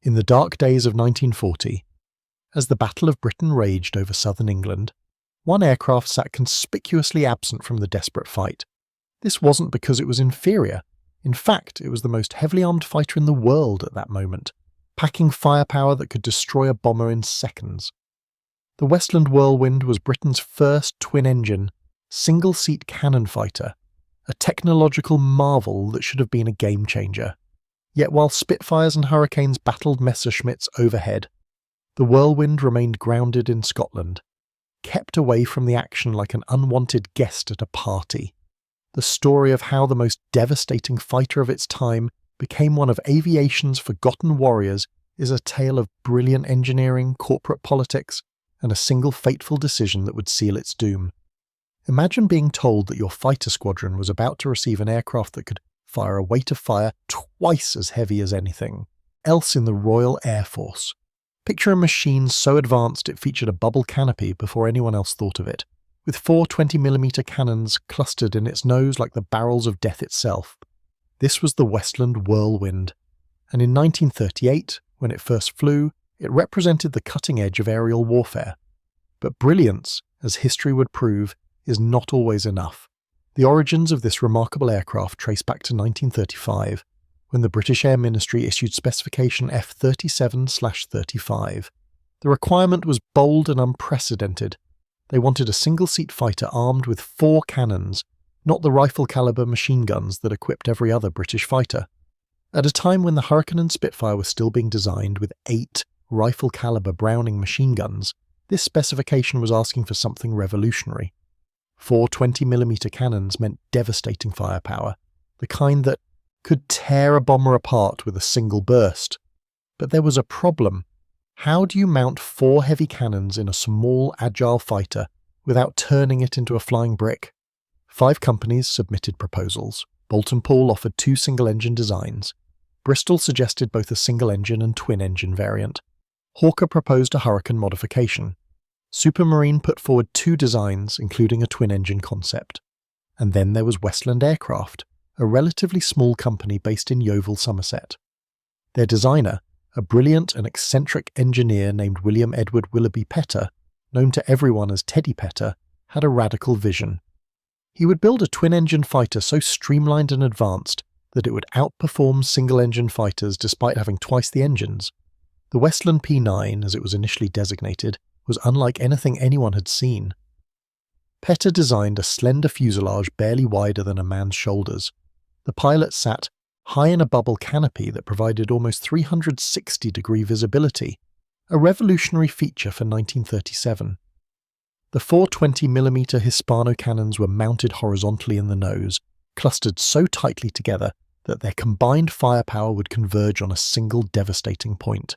In the dark days of 1940, as the Battle of Britain raged over southern England, one aircraft sat conspicuously absent from the desperate fight. This wasn't because it was inferior. In fact, it was the most heavily armed fighter in the world at that moment, packing firepower that could destroy a bomber in seconds. The Westland Whirlwind was Britain's first twin-engine, single-seat cannon fighter, a technological marvel that should have been a game-changer. Yet while Spitfires and Hurricanes battled Messerschmitts overhead, the Whirlwind remained grounded in Scotland, kept away from the action like an unwanted guest at a party. The story of how the most devastating fighter of its time became one of aviation's forgotten warriors is a tale of brilliant engineering, corporate politics, and a single fateful decision that would seal its doom. Imagine being told that your fighter squadron was about to receive an aircraft that could fire a weight of fire twice as heavy as anything else in the Royal Air Force. Picture a machine so advanced it featured a bubble canopy before anyone else thought of it, with 4 20mm cannons clustered in its nose like the barrels of death itself. This was the Westland Whirlwind, and in 1938, when it first flew, it represented the cutting edge of aerial warfare. But brilliance, as history would prove, is not always enough. The origins of this remarkable aircraft trace back to 1935, when the British Air Ministry issued specification F-37/35. The requirement was bold and unprecedented. They wanted a single-seat fighter armed with 4 cannons, not the rifle-caliber machine guns that equipped every other British fighter. At a time when the Hurricane and Spitfire were still being designed with 8 rifle-caliber Browning machine guns, this specification was asking for something revolutionary. 4 20mm cannons meant devastating firepower, the kind that could tear a bomber apart with a single burst. But there was a problem. How do you mount 4 heavy cannons in a small, agile fighter without turning it into a flying brick? 5 companies submitted proposals. Bolt & Paul offered 2 single-engine designs. Bristol suggested both a single-engine and twin-engine variant. Hawker proposed a Hurricane modification. Supermarine put forward 2 designs, including a twin-engine concept. And then there was Westland Aircraft, a relatively small company based in Yeovil, Somerset. Their designer, a brilliant and eccentric engineer named William Edward Willoughby Petter, known to everyone as Teddy Petter, had a radical vision. He would build a twin-engine fighter so streamlined and advanced that it would outperform single-engine fighters despite having twice the engines. The Westland P9, as it was initially designated, was unlike anything anyone had seen. Petter designed a slender fuselage barely wider than a man's shoulders. The pilot sat high in a bubble canopy that provided almost 360-degree visibility, a revolutionary feature for 1937. The 4 20mm Hispano cannons were mounted horizontally in the nose, clustered so tightly together that their combined firepower would converge on a single devastating point.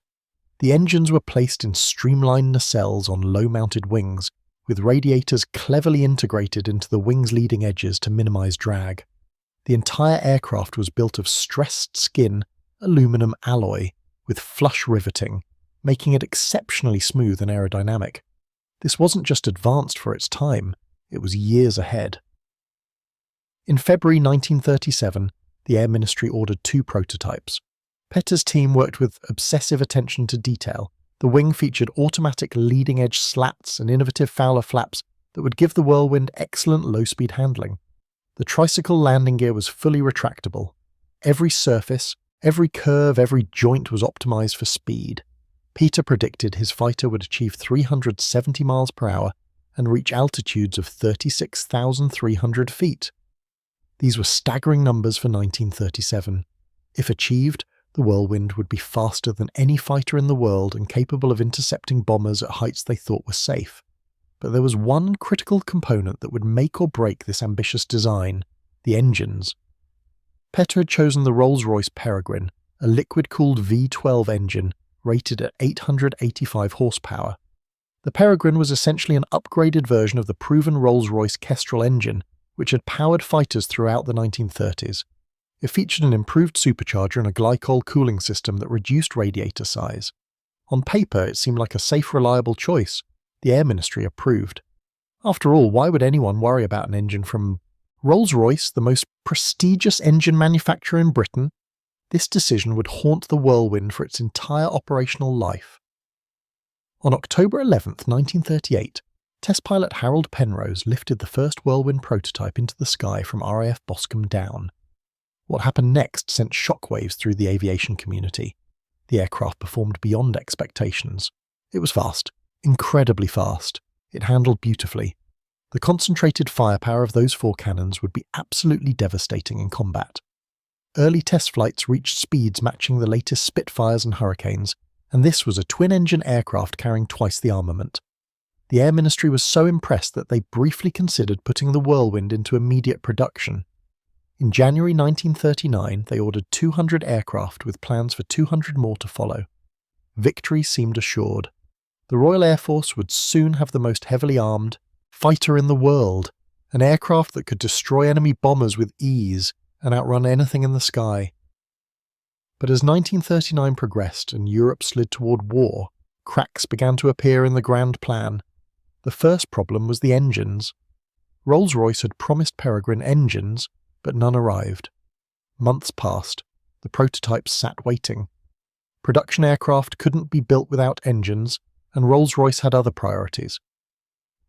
The engines were placed in streamlined nacelles on low-mounted wings, with radiators cleverly integrated into the wings' leading edges to minimize drag. The entire aircraft was built of stressed skin aluminum alloy with flush riveting, making it exceptionally smooth and aerodynamic. This wasn't just advanced for its time, it was years ahead. In February 1937, the Air Ministry ordered 2 prototypes. Petter's team worked with obsessive attention to detail. The wing featured automatic leading-edge slats and innovative Fowler flaps that would give the Whirlwind excellent low-speed handling. The tricycle landing gear was fully retractable. Every surface, every curve, every joint was optimized for speed. Peter predicted his fighter would achieve 370 miles per hour and reach altitudes of 36,300 feet. These were staggering numbers for 1937. If achieved, the Whirlwind would be faster than any fighter in the world and capable of intercepting bombers at heights they thought were safe. But there was one critical component that would make or break this ambitious design: the engines. Petter had chosen the Rolls-Royce Peregrine, a liquid-cooled V12 engine rated at 885 horsepower. The Peregrine was essentially an upgraded version of the proven Rolls-Royce Kestrel engine, which had powered fighters throughout the 1930s. It featured an improved supercharger and a glycol cooling system that reduced radiator size. On paper, it seemed like a safe, reliable choice. The Air Ministry approved. After all, why would anyone worry about an engine from Rolls-Royce, the most prestigious engine manufacturer in Britain? This decision would haunt the Whirlwind for its entire operational life. On October 11, 1938, test pilot Harold Penrose lifted the first Whirlwind prototype into the sky from RAF Boscombe Down. What happened next sent shockwaves through the aviation community. The aircraft performed beyond expectations. It was fast, incredibly fast. It handled beautifully. The concentrated firepower of those 4 cannons would be absolutely devastating in combat. Early test flights reached speeds matching the latest Spitfires and Hurricanes, and this was a twin-engine aircraft carrying twice the armament. The Air Ministry was so impressed that they briefly considered putting the Whirlwind into immediate production. In January 1939, they ordered 200 aircraft with plans for 200 more to follow. Victory seemed assured. The Royal Air Force would soon have the most heavily armed fighter in the world, an aircraft that could destroy enemy bombers with ease and outrun anything in the sky. But as 1939 progressed and Europe slid toward war, cracks began to appear in the grand plan. The first problem was the engines. Rolls-Royce had promised Peregrine engines, but none arrived. Months passed. The prototypes sat waiting. Production aircraft couldn't be built without engines, and Rolls-Royce had other priorities.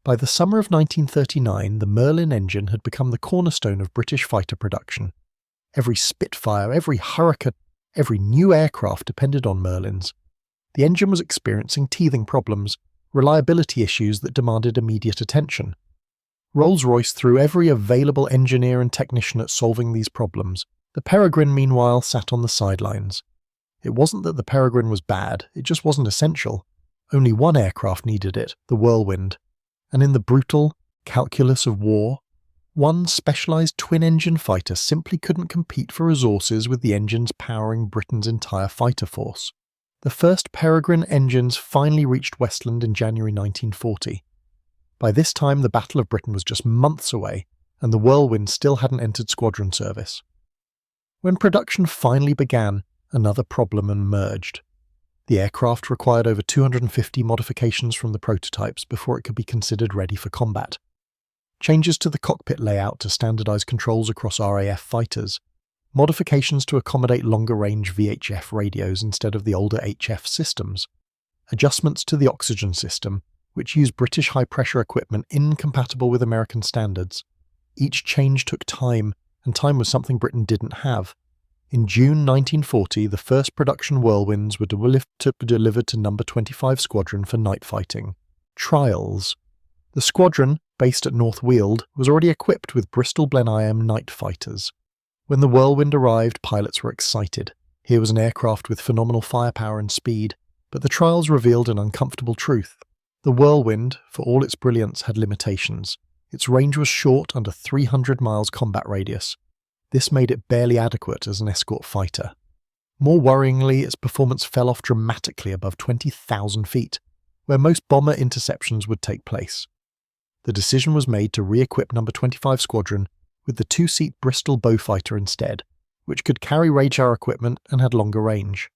By the summer of 1939, the Merlin engine had become the cornerstone of British fighter production. Every Spitfire, every Hurricane, every new aircraft depended on Merlins. The engine was experiencing teething problems, reliability issues that demanded immediate attention. Rolls-Royce threw every available engineer and technician at solving these problems. The Peregrine, meanwhile, sat on the sidelines. It wasn't that the Peregrine was bad, it just wasn't essential. Only one aircraft needed it, the Whirlwind. And in the brutal calculus of war, one specialised twin-engine fighter simply couldn't compete for resources with the engines powering Britain's entire fighter force. The first Peregrine engines finally reached Westland in January 1940. By this time, the Battle of Britain was just months away, and the Whirlwind still hadn't entered squadron service. When production finally began, another problem emerged. The aircraft required over 250 modifications from the prototypes before it could be considered ready for combat. Changes to the cockpit layout to standardise controls across RAF fighters, modifications to accommodate longer-range VHF radios instead of the older HF systems, adjustments to the oxygen system, which used British high-pressure equipment incompatible with American standards. Each change took time, and time was something Britain didn't have. In June 1940, the first production Whirlwinds were delivered to No. 25 Squadron for night fighting. Trials. The squadron, based at North Weald, was already equipped with Bristol Blenheim night fighters. When the Whirlwind arrived, pilots were excited. Here was an aircraft with phenomenal firepower and speed, but the trials revealed an uncomfortable truth. The Whirlwind, for all its brilliance, had limitations. Its range was short, under 300 miles combat radius. This made it barely adequate as an escort fighter. More worryingly, its performance fell off dramatically above 20,000 feet, where most bomber interceptions would take place. The decision was made to re-equip No. 25 Squadron with the 2-seat Bristol Beaufighter instead, which could carry radar equipment and had longer range.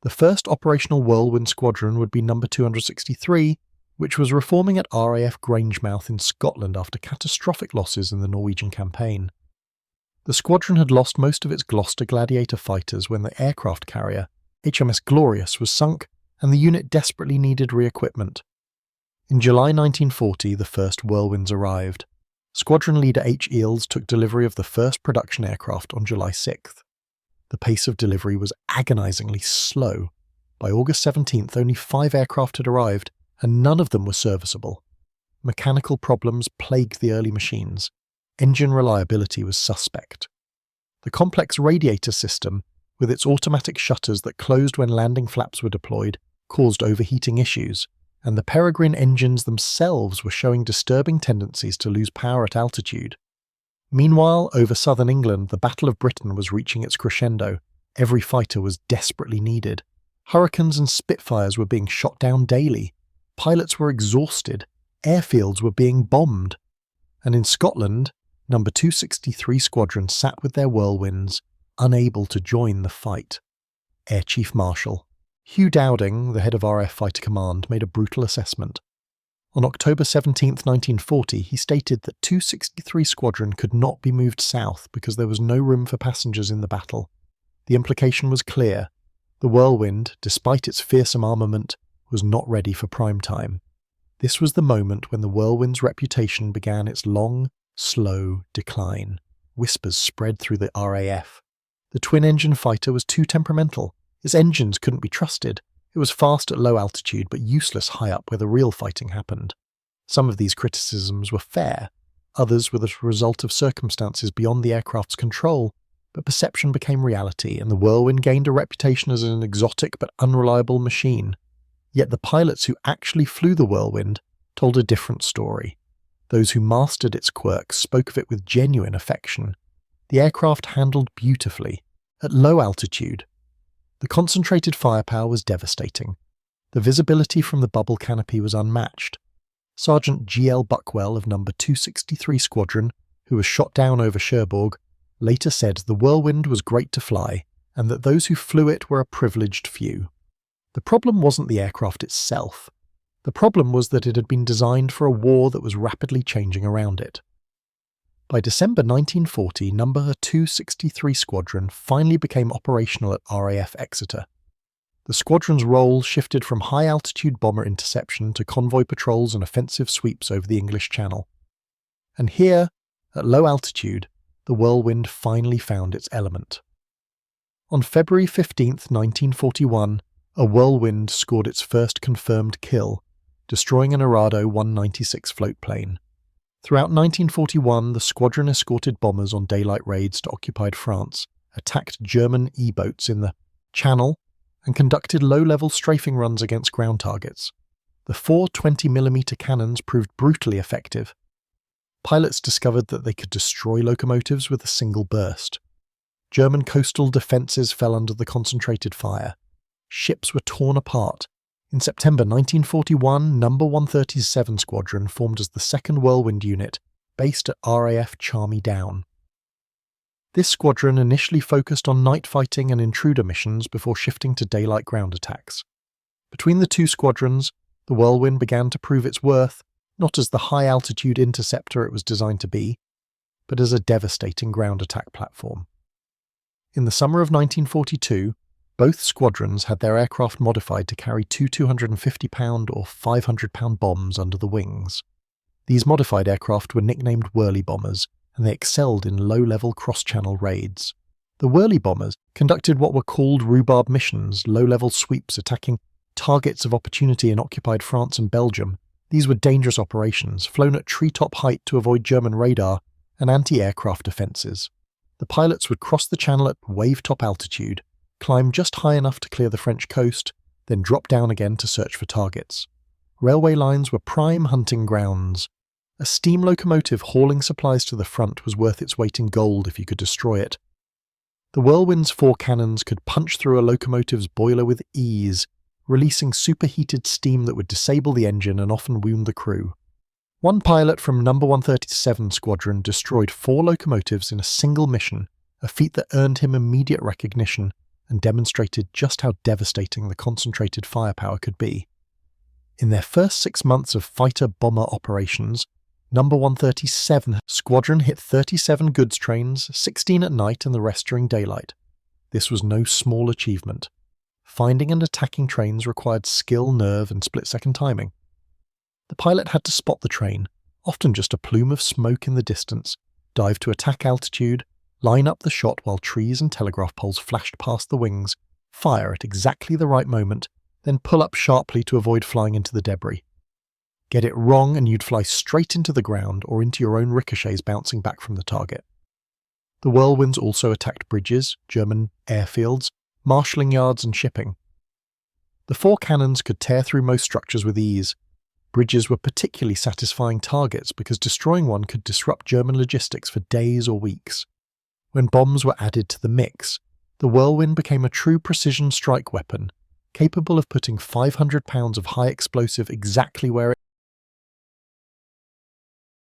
The first operational Whirlwind Squadron would be No. 263, which was reforming at RAF Grangemouth in Scotland after catastrophic losses in the Norwegian campaign. The squadron had lost most of its Gloucester Gladiator fighters when the aircraft carrier, HMS Glorious, was sunk, and the unit desperately needed re-equipment. In July 1940, the first Whirlwinds arrived. Squadron leader H. Eales took delivery of the first production aircraft on July 6th. The pace of delivery was agonisingly slow. By August 17th, only 5 aircraft had arrived, and none of them were serviceable. Mechanical problems plagued the early machines. Engine reliability was suspect. The complex radiator system, with its automatic shutters that closed when landing flaps were deployed, caused overheating issues, and the Peregrine engines themselves were showing disturbing tendencies to lose power at altitude. Meanwhile, over southern England, the Battle of Britain was reaching its crescendo. Every fighter was desperately needed. Hurricanes and Spitfires were being shot down daily. Pilots were exhausted. Airfields were being bombed. And in Scotland, No. 263 Squadron sat with their Whirlwinds, unable to join the fight. Air Chief Marshal Hugh Dowding, the head of RAF Fighter Command, made a brutal assessment. On October 17, 1940, he stated that 263 Squadron could not be moved south because there was no room for passengers in the battle. The implication was clear. The Whirlwind, despite its fearsome armament, was not ready for prime time. This was the moment when the Whirlwind's reputation began its long, slow decline. Whispers spread through the RAF. The twin-engine fighter was too temperamental. Its engines couldn't be trusted. It was fast at low altitude, but useless high up where the real fighting happened. Some of these criticisms were fair. Others were the result of circumstances beyond the aircraft's control, but perception became reality, and the Whirlwind gained a reputation as an exotic but unreliable machine. Yet the pilots who actually flew the Whirlwind told a different story. Those who mastered its quirks spoke of it with genuine affection. The aircraft handled beautifully, at low altitude. The concentrated firepower was devastating. The visibility from the bubble canopy was unmatched. Sergeant G.L. Buckwell of No. 263 Squadron, who was shot down over Cherbourg, later said the Whirlwind was great to fly, and that those who flew it were a privileged few. The problem wasn't the aircraft itself. The problem was that it had been designed for a war that was rapidly changing around it. By December 1940, No. 263 Squadron finally became operational at RAF Exeter. The squadron's role shifted from high-altitude bomber interception to convoy patrols and offensive sweeps over the English Channel. And here, at low altitude, the Whirlwind finally found its element. On February 15, 1941, a Whirlwind scored its first confirmed kill, destroying an Arado 196 floatplane. Throughout 1941, the squadron escorted bombers on daylight raids to occupied France, attacked German E-boats in the Channel, and conducted low-level strafing runs against ground targets. The 4 20mm cannons proved brutally effective. Pilots discovered that they could destroy locomotives with a single burst. German coastal defences fell under the concentrated fire. Ships were torn apart. In September 1941, No. 137 Squadron formed as the 2nd Whirlwind Unit, based at RAF Charmy Down. This squadron initially focused on night fighting and intruder missions before shifting to daylight ground attacks. Between the two squadrons, the Whirlwind began to prove its worth, not as the high-altitude interceptor it was designed to be, but as a devastating ground attack platform. In the summer of 1942, both squadrons had their aircraft modified to carry two 250-pound or 500-pound bombs under the wings. These modified aircraft were nicknamed Whirlibombers, and they excelled in low-level cross-channel raids. The Whirlibombers conducted what were called rhubarb missions, low-level sweeps attacking targets of opportunity in occupied France and Belgium. These were dangerous operations, flown at treetop height to avoid German radar and anti-aircraft defences. The pilots would cross the channel at wave-top altitude, climb just high enough to clear the French coast, then drop down again to search for targets. Railway lines were prime hunting grounds. A steam locomotive hauling supplies to the front was worth its weight in gold if you could destroy it. The Whirlwind's 4 cannons could punch through a locomotive's boiler with ease, releasing superheated steam that would disable the engine and often wound the crew. One pilot from No. 137 Squadron destroyed 4 locomotives in a single mission, a feat that earned him immediate recognition and demonstrated just how devastating the concentrated firepower could be. In their first 6 months of fighter-bomber operations, No. 137 Squadron hit 37 goods trains, 16 at night and the rest during daylight. This was no small achievement. Finding and attacking trains required skill, nerve, and split-second timing. The pilot had to spot the train, often just a plume of smoke in the distance, dive to attack altitude, line up the shot while trees and telegraph poles flashed past the wings, fire at exactly the right moment, then pull up sharply to avoid flying into the debris. Get it wrong and you'd fly straight into the ground or into your own ricochets bouncing back from the target. The Whirlwinds also attacked bridges, German airfields, marshalling yards and shipping. The 4 cannons could tear through most structures with ease. Bridges were particularly satisfying targets because destroying one could disrupt German logistics for days or weeks. When bombs were added to the mix, the Whirlwind became a true precision strike weapon, capable of putting 500 pounds of high explosive exactly where it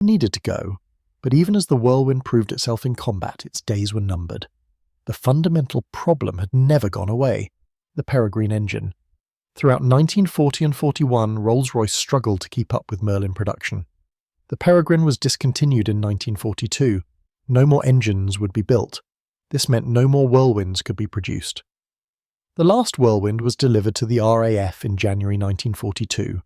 needed to go. But even as the Whirlwind proved itself in combat, its days were numbered. The fundamental problem had never gone away: the Peregrine engine. Throughout 1940 and 41, Rolls-Royce struggled to keep up with Merlin production. The Peregrine was discontinued in 1942. No more engines would be built. This meant no more Whirlwinds could be produced. The last Whirlwind was delivered to the RAF in January 1942.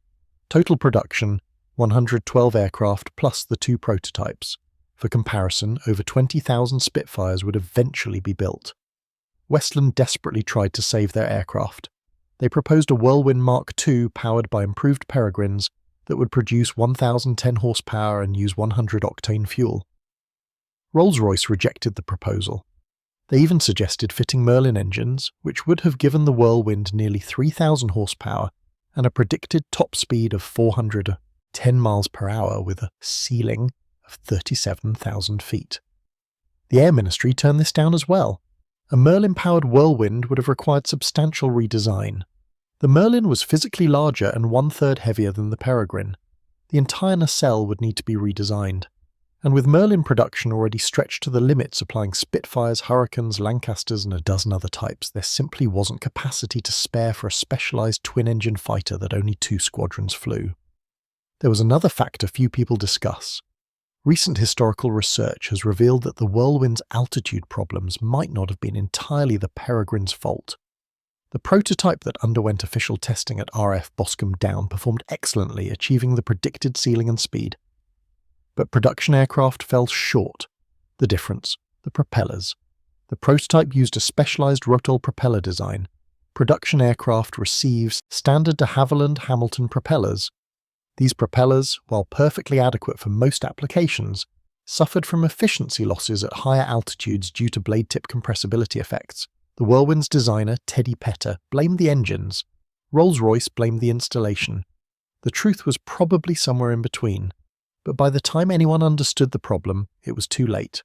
Total production, 112 aircraft plus the 2 prototypes. For comparison, over 20,000 Spitfires would eventually be built. Westland desperately tried to save their aircraft. They proposed a Whirlwind Mark II powered by improved Peregrines that would produce 1,010 horsepower and use 100-octane fuel. Rolls-Royce rejected the proposal. They even suggested fitting Merlin engines, which would have given the Whirlwind nearly 3,000 horsepower and a predicted top speed of 410 miles per hour with a ceiling of 37,000 feet. The Air Ministry turned this down as well. A Merlin-powered Whirlwind would have required substantial redesign. The Merlin was physically larger and 1/3 heavier than the Peregrine. The entire nacelle would need to be redesigned. And with Merlin production already stretched to the limit supplying Spitfires, Hurricanes, Lancasters and a dozen other types, there simply wasn't capacity to spare for a specialised twin-engine fighter that only 2 squadrons flew. There was another factor few people discuss. Recent historical research has revealed that the Whirlwind's altitude problems might not have been entirely the Peregrine's fault. The prototype that underwent official testing at RF Boscombe Down performed excellently, achieving the predicted ceiling and speed. But production aircraft fell short. The difference: the propellers. The prototype used a specialised Rotol propeller design. Production aircraft receives standard de Havilland-Hamilton propellers. These propellers, while perfectly adequate for most applications, suffered from efficiency losses at higher altitudes due to blade tip compressibility effects. The Whirlwind's designer, Teddy Petter, blamed the engines. Rolls-Royce blamed the installation. The truth was probably somewhere in between. But by the time anyone understood the problem, it was too late.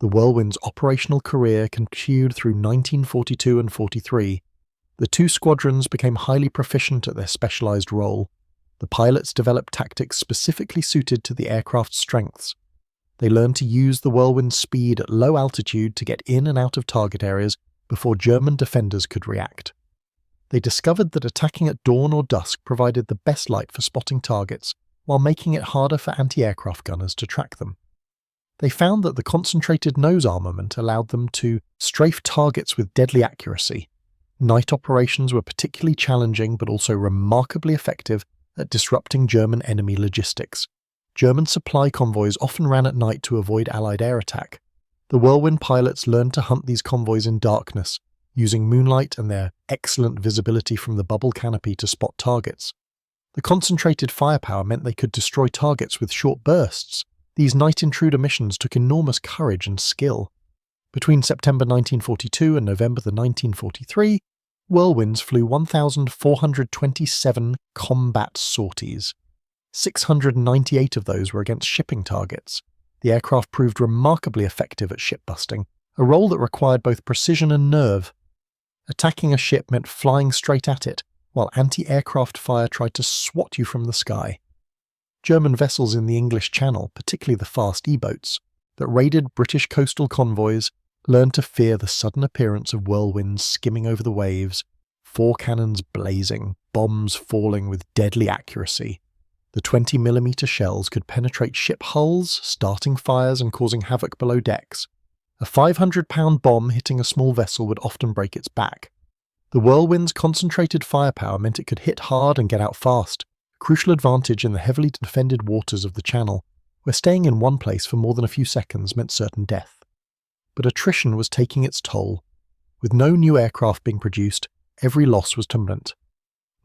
The Whirlwind's operational career continued through 1942 and 43. The 2 squadrons became highly proficient at their specialised role. The pilots developed tactics specifically suited to the aircraft's strengths. They learned to use the Whirlwind's speed at low altitude to get in and out of target areas before German defenders could react. They discovered that attacking at dawn or dusk provided the best light for spotting targets, while making it harder for anti-aircraft gunners to track them. They found that the concentrated nose armament allowed them to strafe targets with deadly accuracy. Night operations were particularly challenging but also remarkably effective at disrupting German enemy logistics. German supply convoys often ran at night to avoid Allied air attack. The Whirlwind pilots learned to hunt these convoys in darkness, using moonlight and their excellent visibility from the bubble canopy to spot targets. The concentrated firepower meant they could destroy targets with short bursts. These night intruder missions took enormous courage and skill. Between September 1942 and November 1943, Whirlwinds flew 1,427 combat sorties. 698 of those were against shipping targets. The aircraft proved remarkably effective at ship busting, a role that required both precision and nerve. Attacking a ship meant flying straight at it, while anti-aircraft fire tried to swat you from the sky. German vessels in the English Channel, particularly the fast E-boats, that raided British coastal convoys, learned to fear the sudden appearance of Whirlwinds skimming over the waves, 4 cannons blazing, bombs falling with deadly accuracy. The 20mm shells could penetrate ship hulls, starting fires and causing havoc below decks. A 500-pound bomb hitting a small vessel would often break its back. The Whirlwind's concentrated firepower meant it could hit hard and get out fast, a crucial advantage in the heavily defended waters of the Channel, where staying in one place for more than a few seconds meant certain death. But attrition was taking its toll. With no new aircraft being produced, every loss was permanent.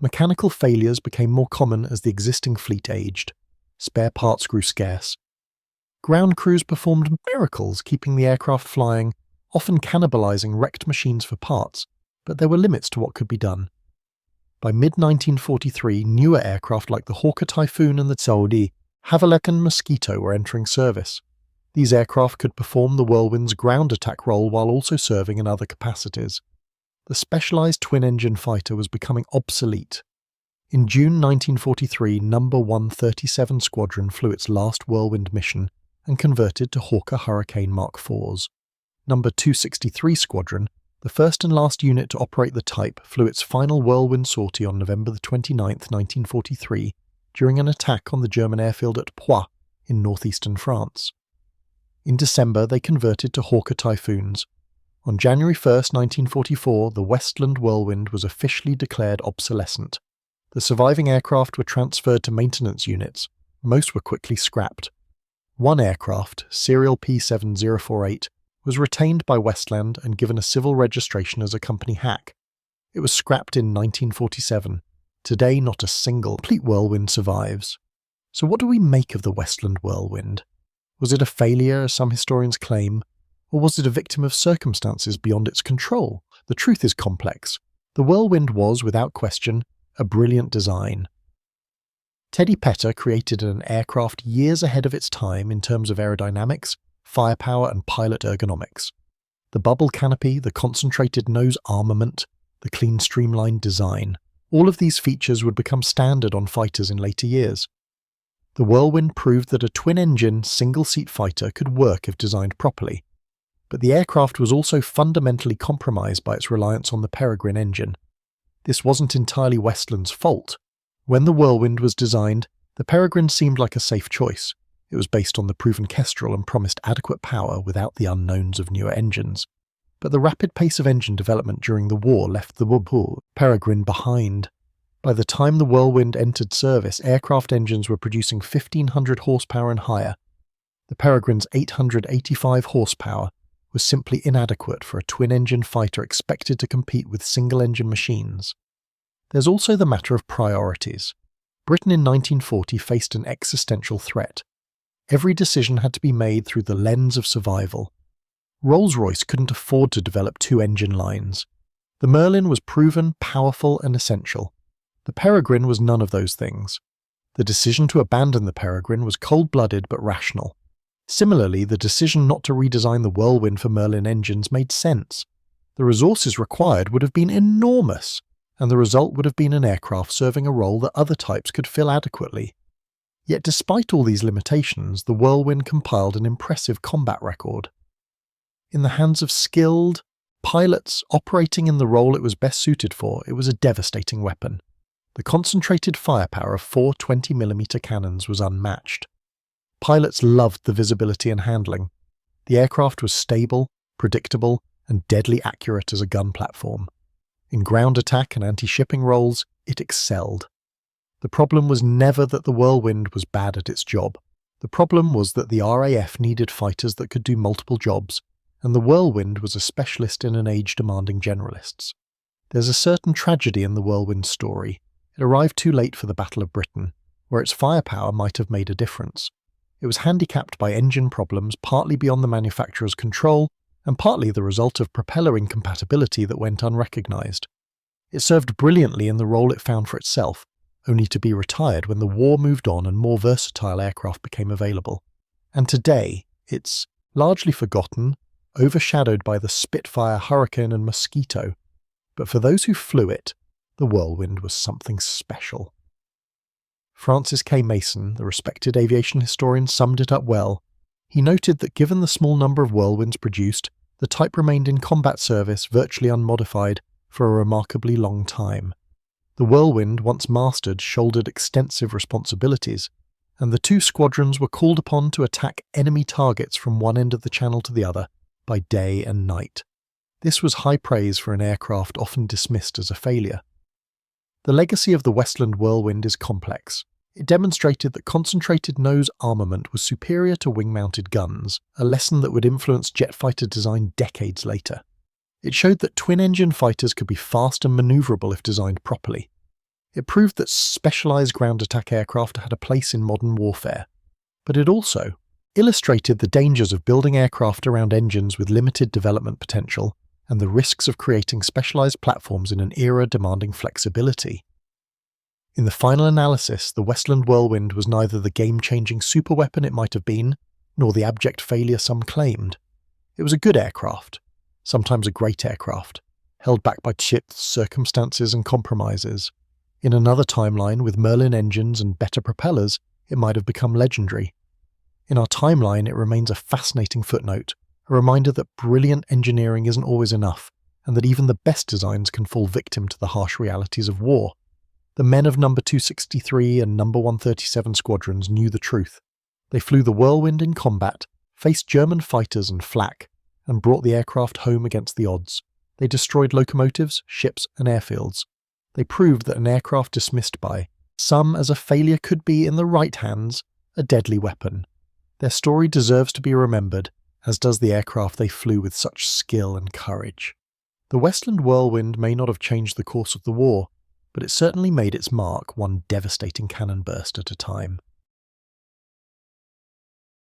Mechanical failures became more common as the existing fleet aged. Spare parts grew scarce. Ground crews performed miracles keeping the aircraft flying, often cannibalizing wrecked machines for parts, but there were limits to what could be done. By mid-1943, newer aircraft like the Hawker Typhoon and the Saudi, Havelock and Mosquito were entering service. These aircraft could perform the Whirlwind's ground attack role while also serving in other capacities. The specialised twin-engine fighter was becoming obsolete. In June 1943, No. 137 Squadron flew its last Whirlwind mission and converted to Hawker Hurricane Mark IVs. No. 263 Squadron, the first and last unit to operate the type, flew its final Whirlwind sortie on November 29, 1943, during an attack on the German airfield at Poix in northeastern France. In December, they converted to Hawker Typhoons. On January 1st, 1944, the Westland Whirlwind was officially declared obsolescent. The surviving aircraft were transferred to maintenance units. Most were quickly scrapped. One aircraft, serial P7048, was retained by Westland and given a civil registration as a company hack. It was scrapped in 1947. Today, not a single complete Whirlwind survives. So what do we make of the Westland Whirlwind? Was it a failure, as some historians claim? Or was it a victim of circumstances beyond its control? The truth is complex. The Whirlwind was, without question, a brilliant design. Teddy Petter created an aircraft years ahead of its time in terms of aerodynamics, firepower and pilot ergonomics. The bubble canopy, the concentrated nose armament, the clean streamlined design, all of these features would become standard on fighters in later years. The Whirlwind proved that a twin-engine, single-seat fighter could work if designed properly. But the aircraft was also fundamentally compromised by its reliance on the Peregrine engine. This wasn't entirely Westland's fault. When the Whirlwind was designed, the Peregrine seemed like a safe choice. It was based on the proven Kestrel and promised adequate power without the unknowns of newer engines. But the rapid pace of engine development during the war left the WW2 Peregrine behind. By the time the Whirlwind entered service, aircraft engines were producing 1,500 horsepower and higher. The Peregrine's 885 horsepower was simply inadequate for a twin-engine fighter expected to compete with single-engine machines. There's also the matter of priorities. Britain in 1940 faced an existential threat. Every decision had to be made through the lens of survival. Rolls-Royce couldn't afford to develop two engine lines. The Merlin was proven, powerful and essential. The Peregrine was none of those things. The decision to abandon the Peregrine was cold-blooded but rational. Similarly, the decision not to redesign the Whirlwind for Merlin engines made sense. The resources required would have been enormous, and the result would have been an aircraft serving a role that other types could fill adequately. Yet despite all these limitations, the Whirlwind compiled an impressive combat record. In the hands of skilled pilots operating in the role it was best suited for, it was a devastating weapon. The concentrated firepower of 4 20mm cannons was unmatched. Pilots loved the visibility and handling. The aircraft was stable, predictable, and deadly accurate as a gun platform. In ground attack and anti-shipping roles, it excelled. The problem was never that the Whirlwind was bad at its job. The problem was that the RAF needed fighters that could do multiple jobs, and the Whirlwind was a specialist in an age demanding generalists. There's a certain tragedy in the Whirlwind story. It arrived too late for the Battle of Britain, where its firepower might have made a difference. It was handicapped by engine problems partly beyond the manufacturer's control and partly the result of propeller incompatibility that went unrecognised. It served brilliantly in the role it found for itself, only to be retired when the war moved on and more versatile aircraft became available. And today, it's largely forgotten, overshadowed by the Spitfire, Hurricane and Mosquito. But for those who flew it, the Whirlwind was something special. Francis K. Mason, the respected aviation historian, summed it up well. He noted that given the small number of Whirlwinds produced, the type remained in combat service virtually unmodified for a remarkably long time. The Whirlwind, once mastered, shouldered extensive responsibilities, and the two squadrons were called upon to attack enemy targets from one end of the channel to the other, by day and night. This was high praise for an aircraft often dismissed as a failure. The legacy of the Westland Whirlwind is complex. It demonstrated that concentrated nose armament was superior to wing-mounted guns, a lesson that would influence jet fighter design decades later. It showed that twin-engine fighters could be fast and manoeuvrable if designed properly. It proved that specialised ground attack aircraft had a place in modern warfare. But it also illustrated the dangers of building aircraft around engines with limited development potential and the risks of creating specialised platforms in an era demanding flexibility. In the final analysis, the Westland Whirlwind was neither the game-changing superweapon it might have been, nor the abject failure some claimed. It was a good aircraft, sometimes a great aircraft, held back by shifts, circumstances and compromises. In another timeline, with Merlin engines and better propellers, it might have become legendary. In our timeline, it remains a fascinating footnote, a reminder that brilliant engineering isn't always enough, and that even the best designs can fall victim to the harsh realities of war. The men of No. 263 and No. 137 squadrons knew the truth. They flew the Whirlwind in combat, faced German fighters and flak, and brought the aircraft home against the odds. They destroyed locomotives, ships, and airfields. They proved that an aircraft dismissed by some as a failure could be, in the right hands, a deadly weapon. Their story deserves to be remembered, as does the aircraft they flew with such skill and courage. The Westland Whirlwind may not have changed the course of the war, but it certainly made its mark, one devastating cannon burst at a time.